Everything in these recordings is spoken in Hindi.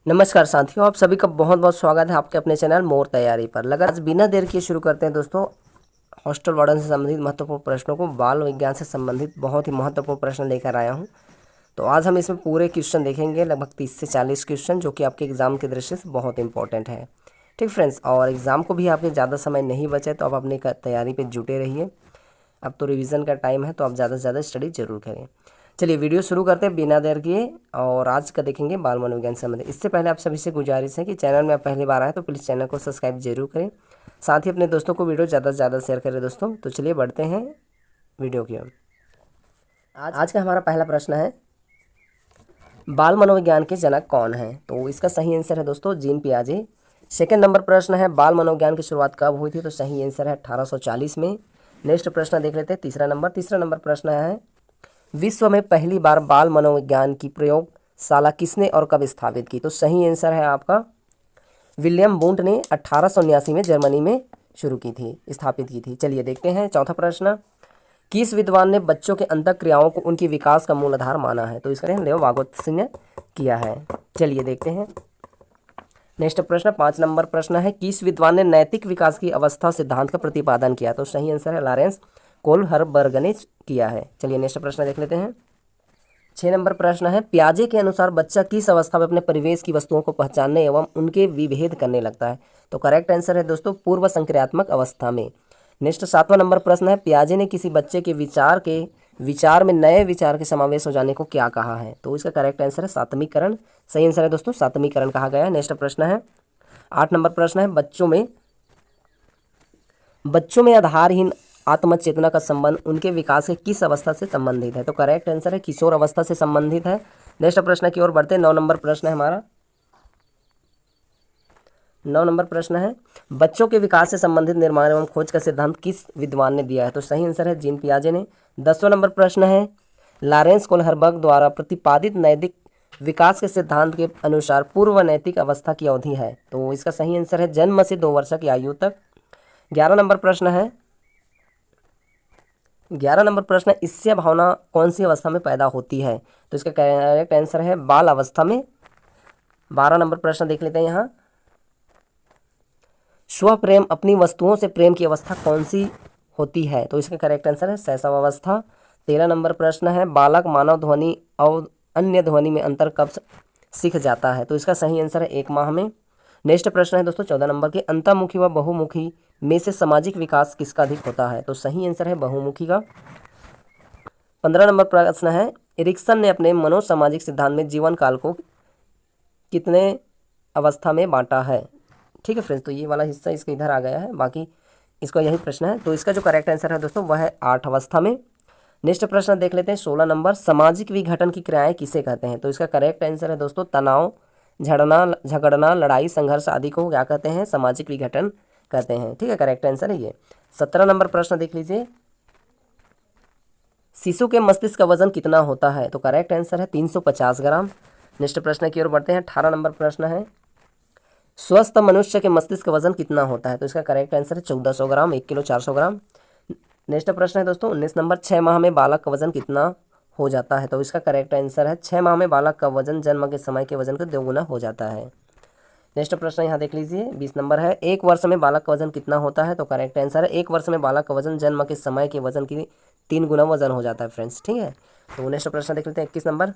नमस्कार साथियों, आप सभी का बहुत बहुत स्वागत है आपके अपने चैनल मोर तैयारी पर। आज बिना देर किए शुरू करते हैं दोस्तों हॉस्टल वार्डन से संबंधित महत्वपूर्ण प्रश्नों को। बाल विज्ञान से संबंधित बहुत ही महत्वपूर्ण प्रश्न लेकर आया हूं। तो आज हम इसमें पूरे क्वेश्चन देखेंगे, लगभग 30 से 40 क्वेश्चन, जो कि आपके एग्जाम की दृष्टि से बहुत इंपॉर्टेंट है। ठीक फ्रेंड्स, और एग्ज़ाम को भी आपके ज़्यादा समय नहीं बचे, तो आप अपनी तैयारी पर जुटे रहिए। अब तो रिवीजन का टाइम है, तो आप ज़्यादा से ज़्यादा स्टडी जरूर करें। चलिए वीडियो शुरू करते हैं बिना देर किए, और आज का देखेंगे बाल मनोविज्ञान से संबंधित। इससे पहले आप सभी से गुजारिश है कि चैनल में आप पहली बार आए तो प्लीज़ चैनल को सब्सक्राइब जरूर करें, साथ ही अपने दोस्तों को वीडियो ज़्यादा से ज़्यादा शेयर करें दोस्तों। तो चलिए बढ़ते हैं वीडियो की ओर। आज का हमारा पहला प्रश्न है, बाल मनोविज्ञान के जनक कौन है? तो इसका सही आंसर है दोस्तों जीन पियाजे। सेकेंड नंबर प्रश्न है, बाल मनोविज्ञान की शुरुआत कब हुई थी? तो सही आंसर है 1840 में। नेक्स्ट प्रश्न देख लेते हैं, तीसरा नंबर प्रश्न है, विश्व में पहली बार बाल मनोविज्ञान की प्रयोगशाला किसने और कब स्थापित की? तो सही आंसर है आपका विलियम वुंड ने 1879 में जर्मनी में स्थापित की थी। चलिए देखते हैं चौथा प्रश्न, किस विद्वान ने बच्चों के अंतः क्रियाओं को उनके विकास का मूल आधार माना है? तो इसका लेओ वागोत्स्की ने किया है। चलिए देखते हैं नेक्स्ट प्रश्न, 5 नंबर प्रश्न है, किस विद्वान ने नैतिक विकास की अवस्था सिद्धांत का प्रतिपादन किया? तो सही आंसर है लॉरेंस कोहलरबर्ग ने किया है। चलिए नेक्स्ट प्रश्न देख लेते हैं। 6 नंबर प्रश्न है, पियाजे के अनुसार बच्चा किस अवस्था में अपने परिवेश की वस्तुओं को पहचानने एवं उनके विभेद करने लगता है? तो करेक्ट आंसर है दोस्तों पूर्व संक्रियात्मक अवस्था में। नेक्स्ट 7वां नंबर प्रश्न है, पियाजे ने किसी बच्चे के विचार में नए विचार के समावेश हो जाने को क्या कहा है? तो इसका करेक्ट आंसर है सातमीकरण। सही आंसर है दोस्तों सातमीकरण कहा गया है। नेक्स्ट प्रश्न है 8 नंबर प्रश्न है, बच्चों में आधारहीन आत्म चेतना का संबंध उनके विकास के किस अवस्था से संबंधित है? तो करेक्ट आंसर है किशोर अवस्था से संबंधित है। नेक्स्ट प्रश्न की ओर बढ़ते हैं। 9 नंबर प्रश्न है हमारा। 9 नंबर प्रश्न है, बच्चों के विकास से संबंधित निर्माण एवं खोज का सिद्धांत किस विद्वान ने दिया है? तो सही आंसर है जीन पियाजे ने। 10वां नंबर प्रश्न है, लॉरेंस कोहलरबर्ग द्वारा प्रतिपादित नैतिक विकास के सिद्धांत के अनुसार पूर्व नैतिक अवस्था की अवधि है? तो इसका सही आंसर है जन्म से 2 वर्ष की आयु तक। 11 नंबर प्रश्न है, 11 नंबर प्रश्न, ईर्ष्या भावना कौन सी अवस्था में पैदा होती है? तो इसका करेक्ट आंसर है बाल अवस्था में। 12 नंबर प्रश्न देख लेते हैं यहाँ, स्वप्रेम अपनी वस्तुओं से प्रेम की अवस्था कौन सी होती है? तो इसका करेक्ट आंसर है शैशव अवस्था। 13 नंबर प्रश्न है, बालक मानव ध्वनि और अन्य ध्वनि में अंतर कब सीख जाता है? तो इसका सही आंसर है 1 माह में। नेक्स्ट प्रश्न है दोस्तों 14 नंबर के, अंतर्मुखी व बहुमुखी में से सामाजिक विकास किसका अधिक होता है? तो सही आंसर है बहुमुखी का। 15 नंबर प्रश्न है, एरिक्सन ने अपने मनोसामाजिक सिद्धांत में जीवन काल को कितने अवस्था में बांटा है? ठीक है फ्रेंड्स, तो ये वाला हिस्सा इसका इधर आ गया है, बाकी इसका यही प्रश्न है। तो इसका जो करेक्ट आंसर है दोस्तों वह है 8 अवस्था में। नेक्स्ट प्रश्न देख लेते हैं 16 नंबर, सामाजिक विघटन की क्रियाएं किसे कहते हैं? तो इसका करेक्ट आंसर है दोस्तों तनाव, झगड़ना, लड़ाई, संघर्ष आदि को क्या कहते हैं? सामाजिक विघटन कहते हैं। ठीक है, करेक्ट आंसर है ये। 17 नंबर प्रश्न देख लीजिए, शिशु के मस्तिष्क का वजन कितना होता है? तो करेक्ट आंसर है 350 ग्राम। नेक्स्ट प्रश्न की ओर बढ़ते हैं। 18 नंबर प्रश्न है, स्वस्थ मनुष्य के मस्तिष्क का वजन कितना होता है? तो इसका करेक्ट आंसर है 1400 ग्राम, 1 किलो 400 ग्राम। नेक्स्ट प्रश्न है दोस्तों 19 नंबर, 6 माह में बालक का वजन कितना हो जाता है? तो इसका करेक्ट आंसर है 6 माह में बालक का वजन जन्म के समय के वजन का 2 गुना हो जाता है। नेक्स्ट प्रश्न यहाँ देख लीजिए 20 नंबर है, 1 वर्ष में बालक का वजन कितना होता है? तो करेक्ट आंसर है 1 वर्ष में बालक का वजन जन्म के समय के वजन की 3 गुना वजन हो जाता है फ्रेंड्स। ठीक है, तो नेक्स्ट प्रश्न देख लेते हैं 21 नंबर,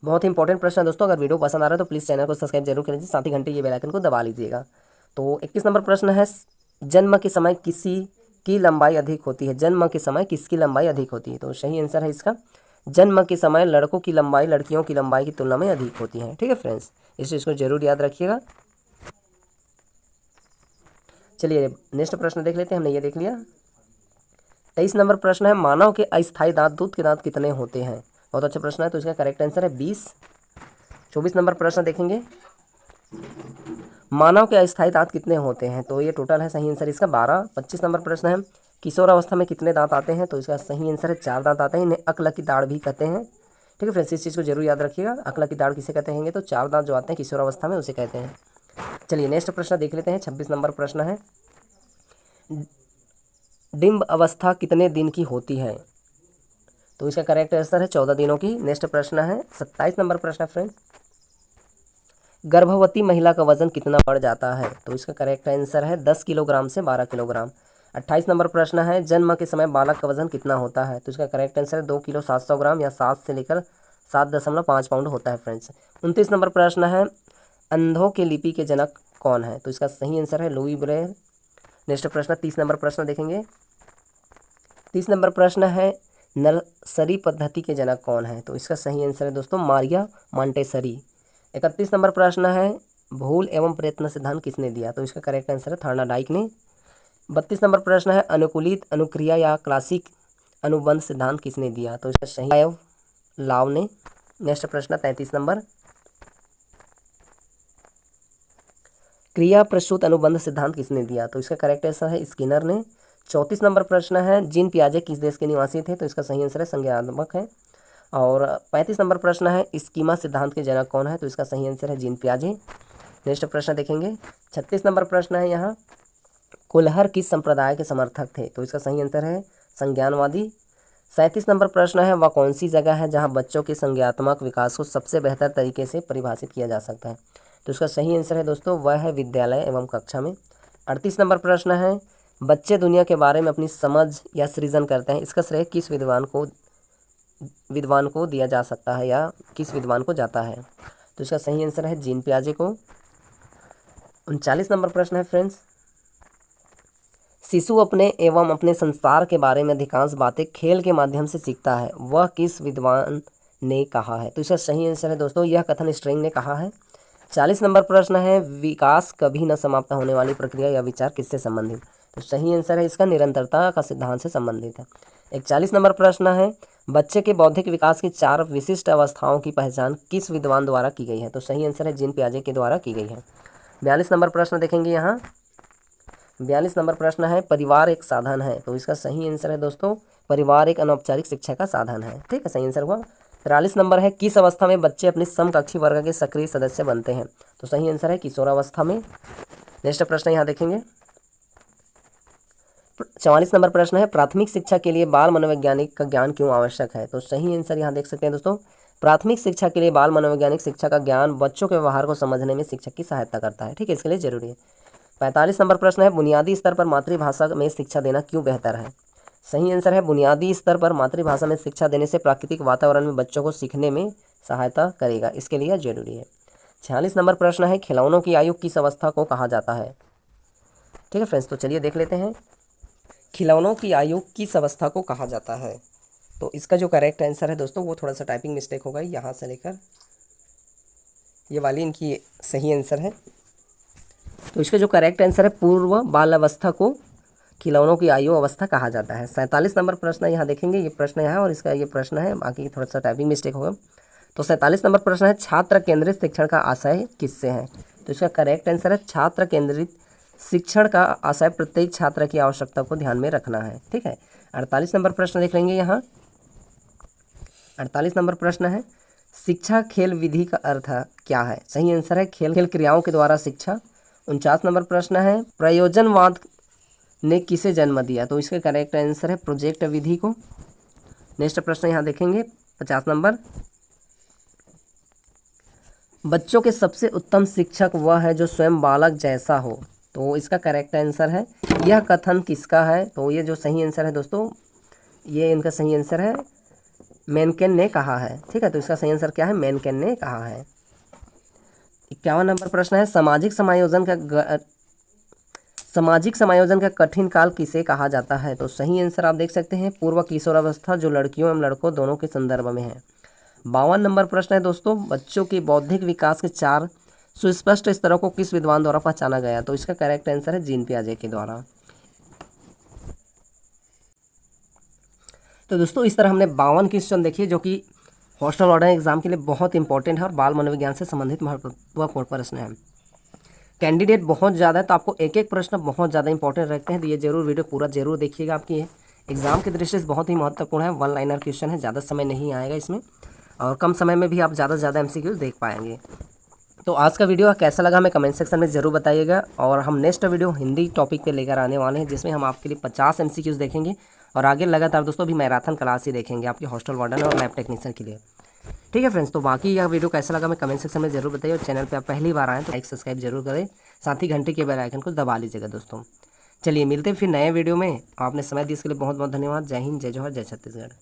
बहुत ही इंपॉर्टेंट प्रश्न है दोस्तों। अगर वीडियो पसंद आ रहा है तो प्लीज़ चैनल को सब्सक्राइब जरूर कर लीजिए, साथ ही घंटे ये बेल आइकन को दबा लीजिएगा। तो 21 नंबर प्रश्न है, जन्म के समय किसी की लंबाई अधिक होती है? जन्म के समय किसकी लंबाई अधिक होती है? तो सही आंसर है इसका जन्म के समय लड़कों की लंबाई लड़कियों की लंबाई की तुलना में अधिक होती है। ठीक है फ्रेंड्स, इस चीज़ को जरूर याद रखिएगा। चलिए नेक्स्ट प्रश्न देख लेते हैं, हमने ये देख लिया। 23 नंबर प्रश्न है, मानव के अस्थायी दांत दूध के दांत कितने होते हैं? बहुत अच्छा प्रश्न है, तो इसका करेक्ट आंसर है 20। 24 नंबर प्रश्न देखेंगे, मानव के अस्थायी दांत कितने होते हैं? तो ये टोटल है, सही आंसर इसका 12। 25 नंबर प्रश्न है, किशोर अवस्था में कितने दांत आते हैं? तो इसका सही आंसर है 4 दांत आते हैं, इन्हें अक्ल की दाढ़ भी कहते हैं। ठीक है फ्रेंड्स, इस चीज़ को जरूर याद रखिएगा, अक्ल की दाढ़ किसे कहते हैं? तो 4 दांत जो आते हैं किशोर अवस्था में उसे कहते हैं। चलिए नेक्स्ट प्रश्न देख लेते हैं। 26 नंबर प्रश्न है, डिम्ब अवस्था कितने दिन की होती है? तो इसका करेक्ट आंसर है 14 दिनों की। नेक्स्ट प्रश्न है 27 नंबर प्रश्न है फ्रेंड्स, गर्भवती महिला का वजन कितना बढ़ जाता है? तो इसका करेक्ट आंसर है 10 किलोग्राम से 12 किलोग्राम। 28 नंबर प्रश्न है, जन्म के समय बालक का वजन कितना होता है? तो इसका करेक्ट आंसर है 2 किलो 700 ग्राम या 7 से लेकर 7.5 पाउंड होता है फ्रेंड्स। 29 नंबर प्रश्न है, अंधों के लिपि के जनक कौन है? तो इसका सही आंसर है लुई ब्रेल। नेक्स्ट प्रश्न 30 नंबर प्रश्न देखेंगे। 30 नंबर प्रश्न है, नर्सरी पद्धति के जनक कौन है? तो इसका सही आंसर है दोस्तों मारिया मॉन्टेसरी। 31 नंबर प्रश्न है, भूल एवं प्रयत्न सिद्धांत किसने दिया? तो इसका करेक्ट आंसर है थॉर्नडाइक ने। 32 नंबर प्रश्न है, अनुकूलित अनुक्रिया या क्लासिक अनुबंध सिद्धांत किसने दिया? तो इसका सही लाव ने। नेक्स्ट प्रश्न 33 नंबर, क्रिया प्रसूत अनुबंध सिद्धांत किसने दिया? तो इसका करेक्ट आंसर है स्किनर ने। 34 नंबर प्रश्न है, जीन पियाजे किस देश के निवासी थे? तो इसका सही आंसर है संज्ञानात्मक है। और 35 नंबर प्रश्न है, स्कीमा सिद्धांत के जनक कौन है? तो इसका सही आंसर है जीन पियाजे। नेक्स्ट प्रश्न देखेंगे। 36 नंबर प्रश्न है यहाँ, कुल्हर किस संप्रदाय के समर्थक थे? तो इसका सही आंसर है संज्ञानवादी। 37 नंबर प्रश्न है, वह कौन सी जगह है जहाँ बच्चों के संज्ञानात्मक विकास को सबसे बेहतर तरीके से परिभाषित किया जा सकता है? तो इसका सही आंसर है दोस्तों वह है विद्यालय एवं कक्षा में। 38 नंबर प्रश्न है, बच्चे दुनिया के बारे में अपनी समझ या सृजन करते हैं, इसका श्रेय किस विद्वान को दिया जा सकता है या किस विद्वान को जाता है? तो इसका सही आंसर है जीन पियाजे को। 39 नंबर प्रश्न है फ्रेंड्स, शिशु अपने एवं अपने संसार के बारे में अधिकांश बातें खेल के माध्यम से सीखता है, वह किस विद्वान ने कहा है? तो इसका सही आंसर है दोस्तों यह कथन स्ट्रिंग ने कहा है। 40 नंबर प्रश्न है, विकास कभी न समाप्त होने वाली प्रक्रिया या विचार किससे संबंधित? तो सही आंसर है इसका निरंतरता का सिद्धांत से संबंधित है। 41 नंबर प्रश्न है, बच्चे के बौद्धिक विकास की 4 विशिष्ट अवस्थाओं की पहचान किस विद्वान द्वारा की गई है? तो सही आंसर है जीन पियाजे के द्वारा की गई है। 42 नंबर प्रश्न देखेंगे यहाँ। 42 नंबर प्रश्न है, परिवार एक साधन है? तो इसका सही आंसर है दोस्तों परिवार एक अनौपचारिक शिक्षा का साधन है। ठीक है, सही आंसर हुआ। 43 नंबर है, किस अवस्था में बच्चे अपने समकक्षी वर्ग के सक्रिय सदस्य बनते हैं? तो सही आंसर है किशोरावस्था में। नेक्स्ट प्रश्न यहाँ देखेंगे। 44 नंबर प्रश्न है, प्राथमिक शिक्षा के लिए बाल मनोवैज्ञानिक का ज्ञान क्यों आवश्यक है? तो सही आंसर यहाँ देख सकते हैं दोस्तों, प्राथमिक शिक्षा के लिए बाल मनोवैज्ञानिक शिक्षा का ज्ञान बच्चों के व्यवहार को समझने में शिक्षक की सहायता करता है। ठीक है, इसके लिए जरूरी है। 45 नंबर प्रश्न है, बुनियादी स्तर पर मातृभाषा में शिक्षा देना क्यों बेहतर है? सही आंसर है बुनियादी स्तर पर मातृभाषा में शिक्षा देने से प्राकृतिक वातावरण में बच्चों को सीखने में सहायता करेगा, इसके लिए जरूरी है। 46 नंबर प्रश्न है, खिलौनों की आयु किस अवस्था को कहा जाता है? ठीक है फ्रेंड्स, तो चलिए देख लेते हैं खिलौनों की आयु किस अवस्था को कहा जाता है। तो इसका जो करेक्ट आंसर है दोस्तों वो थोड़ा सा टाइपिंग मिस्टेक होगा, यहाँ से लेकर ये वाली इनकी सही आंसर है। तो इसका जो करेक्ट आंसर है पूर्व बाल अवस्था को खिलौनों की आयु अवस्था कहा जाता है। 47 नंबर प्रश्न यहाँ देखेंगे, ये प्रश्न है और इसका ये प्रश्न है, बाकी थोड़ा सा टाइपिंग मिस्टेक होगा। तो 47 नंबर प्रश्न है, छात्र केंद्रित शिक्षण का आशय किससे है? तो इसका करेक्ट आंसर है छात्र केंद्रित शिक्षण का आशय प्रत्येक छात्र की आवश्यकता को ध्यान में रखना है। ठीक है, 48 नंबर प्रश्न देख लेंगे यहाँ। 48 नंबर प्रश्न है, शिक्षा खेल विधि का अर्थ क्या है? सही आंसर है खेल क्रियाओं के द्वारा शिक्षा। 49 नंबर प्रश्न है, प्रयोजनवाद ने किसे जन्म दिया? तो इसका करेक्ट आंसर है प्रोजेक्ट विधि को। नेक्स्ट प्रश्न यहाँ देखेंगे 50 नंबर, बच्चों के सबसे उत्तम शिक्षक वह है जो स्वयं बालक जैसा हो। तो इसका करेक्ट आंसर है, यह कथन किसका है? तो ये जो सही आंसर है दोस्तों, ये इनका सही आंसर है मेनकेन ने कहा है। ठीक है, तो इसका सही आंसर क्या है? मेनकेन ने कहा है। 51 नंबर प्रश्न है, सामाजिक समायोजन का कठिन काल किसे कहा जाता है? तो सही आंसर आप देख सकते हैं पूर्व किशोरावस्था, जो लड़कियों एवं लड़कों दोनों के संदर्भ में है। 52 नंबर प्रश्न है दोस्तों, बच्चों के बौद्धिक विकास के 4 सुस्पष्ट स्तरों को किस विद्वान द्वारा पहचाना गया? तो इसका करेक्ट आंसर है जीन पियाजे के द्वारा। तो दोस्तों इस तरह हमने 52 क्वेश्चन देखिए जो कि हॉस्टल वार्डन एग्जाम के लिए बहुत इंपॉर्टेंट है और बाल मनोविज्ञान से संबंधित महत्वपूर्ण प्रश्न है। कैंडिडेट बहुत ज़्यादा है तो आपको एक एक प्रश्न बहुत ज़्यादा इंपॉर्टेंट रखते हैं, तो ये जरूर वीडियो पूरा जरूर देखिएगा। आपकी एग्जाम की दृष्टि से बहुत ही महत्वपूर्ण है। 1 लाइनर क्वेश्चन है, ज़्यादा समय नहीं आएगा इसमें और कम समय में भी आप ज़्यादा से ज़्यादा MCQs देख पाएंगे। तो आज का वीडियो कैसा लगा हमें कमेंट सेक्शन में ज़रूर बताइएगा। और हम नेक्स्ट वीडियो हिंदी टॉपिक पे लेकर आने वाले हैं, जिसमें हम आपके लिए 50 MCQs देखेंगे और आगे लगातार दोस्तों भी मैराथन क्लास ही देखेंगे आपके हॉस्टल वार्डन और लैब टेक्नीशियन के लिए। ठीक है फ्रेंड्स, तो बाकी यह वीडियो कैसा लगा मैं कमेंट सेक्शन में जरूर बताइए, और चैनल पे आप पहली बार आएँ तो लाइक सब्सक्राइब जरूर करें, साथ ही घंटे के बेल आइकन को दबा लीजिएगा दोस्तों। चलिए मिलते हैं फिर नए वीडियो में। आपने समय दिया इसके लिए बहुत बहुत धन्यवाद। जय हिंद, जय जवाहर, जय छत्तीसगढ़।